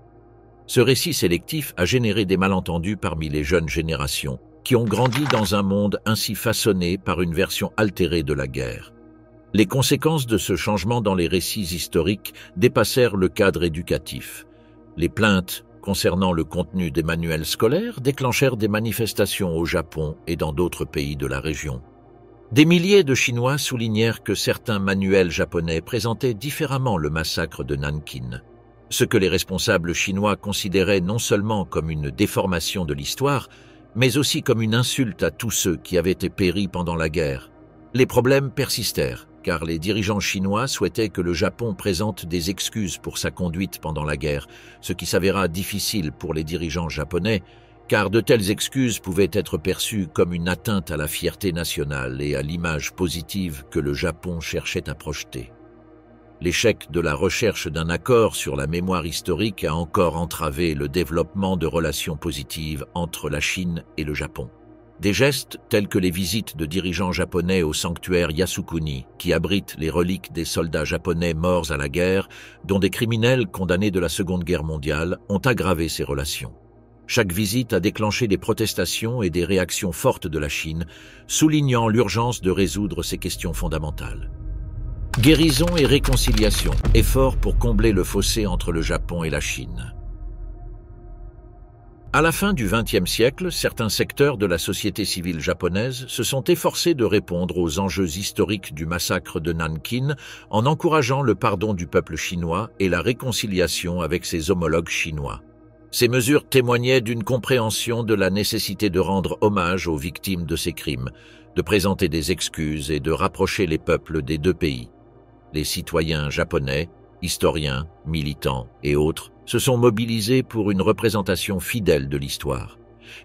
Ce récit sélectif a généré des malentendus parmi les jeunes générations, qui ont grandi dans un monde ainsi façonné par une version altérée de la guerre. Les conséquences de ce changement dans les récits historiques dépassèrent le cadre éducatif. Les plaintes concernant le contenu des manuels scolaires déclenchèrent des manifestations au Japon et dans d'autres pays de la région. Des milliers de Chinois soulignèrent que certains manuels japonais présentaient différemment le massacre de Nankin, ce que les responsables chinois considéraient non seulement comme une déformation de l'histoire, mais aussi comme une insulte à tous ceux qui avaient péri pendant la guerre. Les problèmes persistèrent, car les dirigeants chinois souhaitaient que le Japon présente des excuses pour sa conduite pendant la guerre, ce qui s'avéra difficile pour les dirigeants japonais, car de telles excuses pouvaient être perçues comme une atteinte à la fierté nationale et à l'image positive que le Japon cherchait à projeter. L'échec de la recherche d'un accord sur la mémoire historique a encore entravé le développement de relations positives entre la Chine et le Japon. Des gestes tels que les visites de dirigeants japonais au sanctuaire Yasukuni, qui abrite les reliques des soldats japonais morts à la guerre, dont des criminels condamnés de la Seconde Guerre mondiale, ont aggravé ces relations. Chaque visite a déclenché des protestations et des réactions fortes de la Chine, soulignant l'urgence de résoudre ces questions fondamentales. Guérison et réconciliation, efforts pour combler le fossé entre le Japon et la Chine. À la fin du XXe siècle, certains secteurs de la société civile japonaise se sont efforcés de répondre aux enjeux historiques du massacre de Nankin en encourageant le pardon du peuple chinois et la réconciliation avec ses homologues chinois. Ces mesures témoignaient d'une compréhension de la nécessité de rendre hommage aux victimes de ces crimes, de présenter des excuses et de rapprocher les peuples des deux pays. Les citoyens japonais, historiens, militants et autres se sont mobilisés pour une représentation fidèle de l'histoire.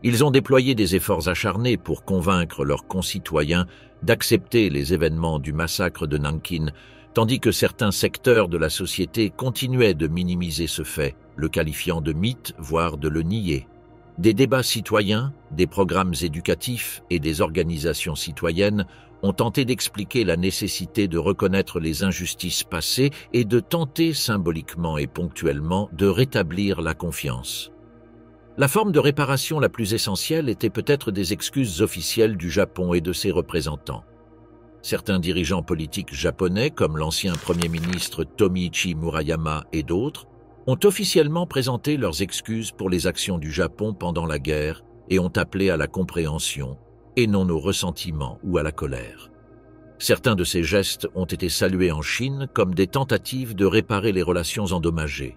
Ils ont déployé des efforts acharnés pour convaincre leurs concitoyens d'accepter les événements du massacre de Nankin, tandis que certains secteurs de la société continuaient de minimiser ce fait, le qualifiant de mythe, voire de le nier. Des débats citoyens, des programmes éducatifs et des organisations citoyennes ont tenté d'expliquer la nécessité de reconnaître les injustices passées et de tenter symboliquement et ponctuellement de rétablir la confiance. La forme de réparation la plus essentielle était peut-être des excuses officielles du Japon et de ses représentants. Certains dirigeants politiques japonais, comme l'ancien Premier ministre Tomiichi Murayama et d'autres, ont officiellement présenté leurs excuses pour les actions du Japon pendant la guerre et ont appelé à la compréhension, et non au ressentiment ou à la colère. Certains de ces gestes ont été salués en Chine comme des tentatives de réparer les relations endommagées,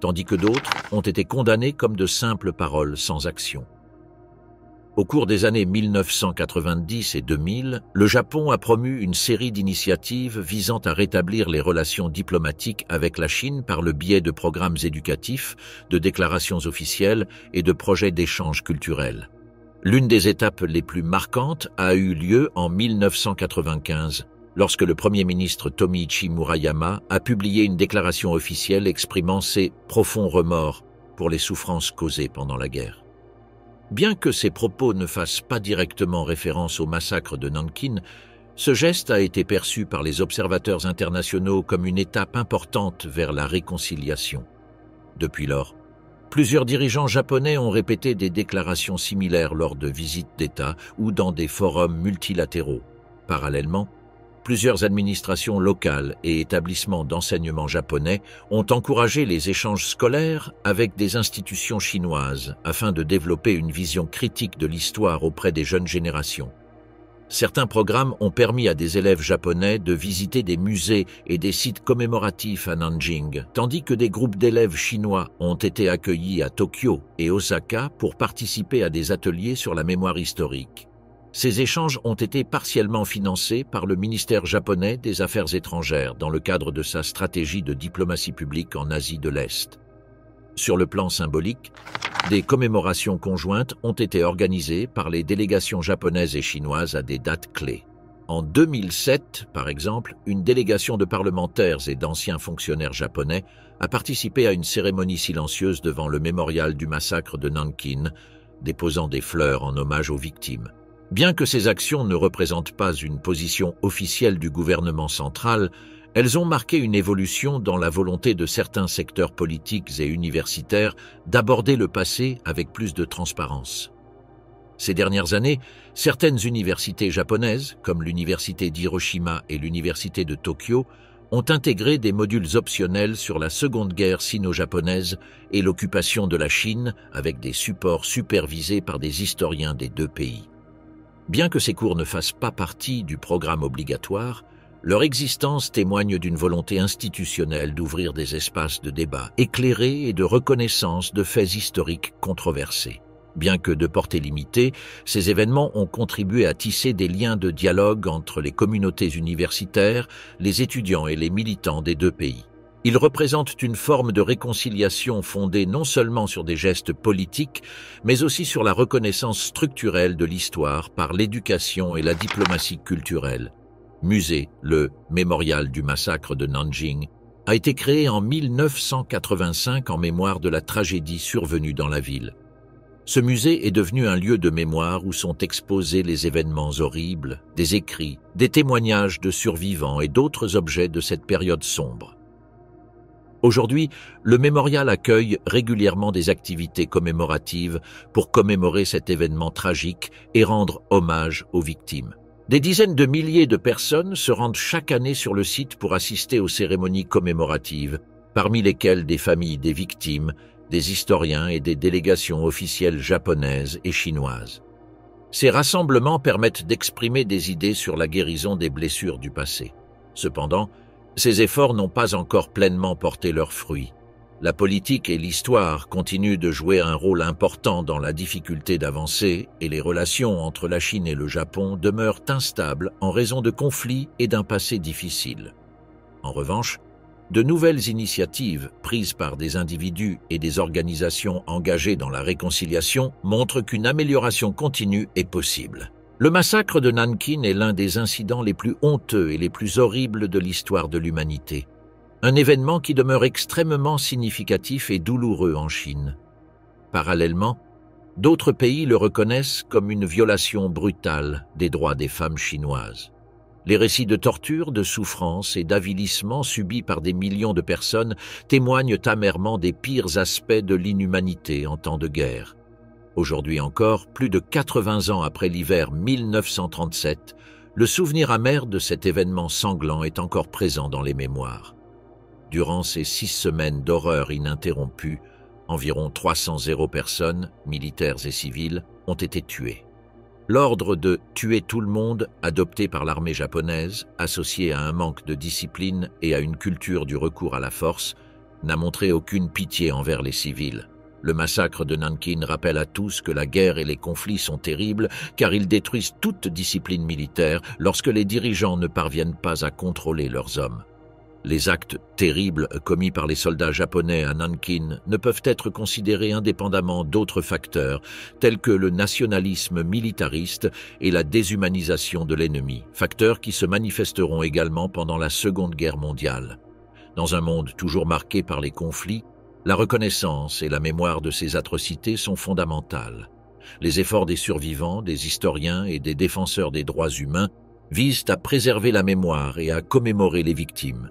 tandis que d'autres ont été condamnés comme de simples paroles sans action. Au cours des années 1990 et 2000, le Japon a promu une série d'initiatives visant à rétablir les relations diplomatiques avec la Chine par le biais de programmes éducatifs, de déclarations officielles et de projets d'échanges culturels. L'une des étapes les plus marquantes a eu lieu en 1995, lorsque le Premier ministre Tomiichi Murayama a publié une déclaration officielle exprimant ses profonds remords pour les souffrances causées pendant la guerre. Bien que ces propos ne fassent pas directement référence au massacre de Nankin, Ce geste a été perçu par les observateurs internationaux comme une étape importante vers la réconciliation. Depuis lors, plusieurs dirigeants japonais ont répété des déclarations similaires lors de visites d'État ou dans des forums multilatéraux. Parallèlement, plusieurs administrations locales et établissements d'enseignement japonais ont encouragé les échanges scolaires avec des institutions chinoises afin de développer une vision critique de l'histoire auprès des jeunes générations. Certains programmes ont permis à des élèves japonais de visiter des musées et des sites commémoratifs à Nanjing, tandis que des groupes d'élèves chinois ont été accueillis à Tokyo et Osaka pour participer à des ateliers sur la mémoire historique. Ces échanges ont été partiellement financés par le ministère japonais des Affaires étrangères dans le cadre de sa stratégie de diplomatie publique en Asie de l'Est. Sur le plan symbolique, des commémorations conjointes ont été organisées par les délégations japonaises et chinoises à des dates clés. En 2007, par exemple, une délégation de parlementaires et d'anciens fonctionnaires japonais a participé à une cérémonie silencieuse devant le mémorial du massacre de Nankin, déposant des fleurs en hommage aux victimes. Bien que ces actions ne représentent pas une position officielle du gouvernement central, elles ont marqué une évolution dans la volonté de certains secteurs politiques et universitaires d'aborder le passé avec plus de transparence. Ces dernières années, certaines universités japonaises, comme l'université d'Hiroshima et l'université de Tokyo, ont intégré des modules optionnels sur la Seconde Guerre sino-japonaise et l'occupation de la Chine avec des supports supervisés par des historiens des deux pays. Bien que ces cours ne fassent pas partie du programme obligatoire, leur existence témoigne d'une volonté institutionnelle d'ouvrir des espaces de débat éclairés et de reconnaissance de faits historiques controversés. Bien que de portée limitée, ces événements ont contribué à tisser des liens de dialogue entre les communautés universitaires, les étudiants et les militants des deux pays. Ils représentent une forme de réconciliation fondée non seulement sur des gestes politiques, mais aussi sur la reconnaissance structurelle de l'histoire par l'éducation et la diplomatie culturelle. Musée, le Mémorial du massacre de Nanjing, a été créé en 1985 en mémoire de la tragédie survenue dans la ville. Ce musée est devenu un lieu de mémoire où sont exposés les événements horribles, des écrits, des témoignages de survivants et d'autres objets de cette période sombre. Aujourd'hui, le mémorial accueille régulièrement des activités commémoratives pour commémorer cet événement tragique et rendre hommage aux victimes. Des dizaines de milliers de personnes se rendent chaque année sur le site pour assister aux cérémonies commémoratives, parmi lesquelles des familles des victimes, des historiens et des délégations officielles japonaises et chinoises. Ces rassemblements permettent d'exprimer des idées sur la guérison des blessures du passé. Cependant, ces efforts n'ont pas encore pleinement porté leurs fruits. La politique et l'histoire continuent de jouer un rôle important dans la difficulté d'avancer et les relations entre la Chine et le Japon demeurent instables en raison de conflits et d'un passé difficile. En revanche, de nouvelles initiatives prises par des individus et des organisations engagées dans la réconciliation montrent qu'une amélioration continue est possible. Le massacre de Nankin est l'un des incidents les plus honteux et les plus horribles de l'histoire de l'humanité. Un événement qui demeure extrêmement significatif et douloureux en Chine. Parallèlement, d'autres pays le reconnaissent comme une violation brutale des droits des femmes chinoises. Les récits de torture, de souffrance et d'avilissement subis par des millions de personnes témoignent amèrement des pires aspects de l'inhumanité en temps de guerre. Aujourd'hui encore, plus de 80 ans après l'hiver 1937, le souvenir amer de cet événement sanglant est encore présent dans les mémoires. Durant ces 6 semaines d'horreur ininterrompue, environ 300 personnes, militaires et civiles, ont été tuées. L'ordre de « tuer tout le monde » adopté par l'armée japonaise, associé à un manque de discipline et à une culture du recours à la force, n'a montré aucune pitié envers les civils. Le massacre de Nankin rappelle à tous que la guerre et les conflits sont terribles car ils détruisent toute discipline militaire lorsque les dirigeants ne parviennent pas à contrôler leurs hommes. Les actes terribles commis par les soldats japonais à Nankin ne peuvent être considérés indépendamment d'autres facteurs tels que le nationalisme militariste et la déshumanisation de l'ennemi, facteurs qui se manifesteront également pendant la Seconde Guerre mondiale. Dans un monde toujours marqué par les conflits, la reconnaissance et la mémoire de ces atrocités sont fondamentales. Les efforts des survivants, des historiens et des défenseurs des droits humains visent à préserver la mémoire et à commémorer les victimes.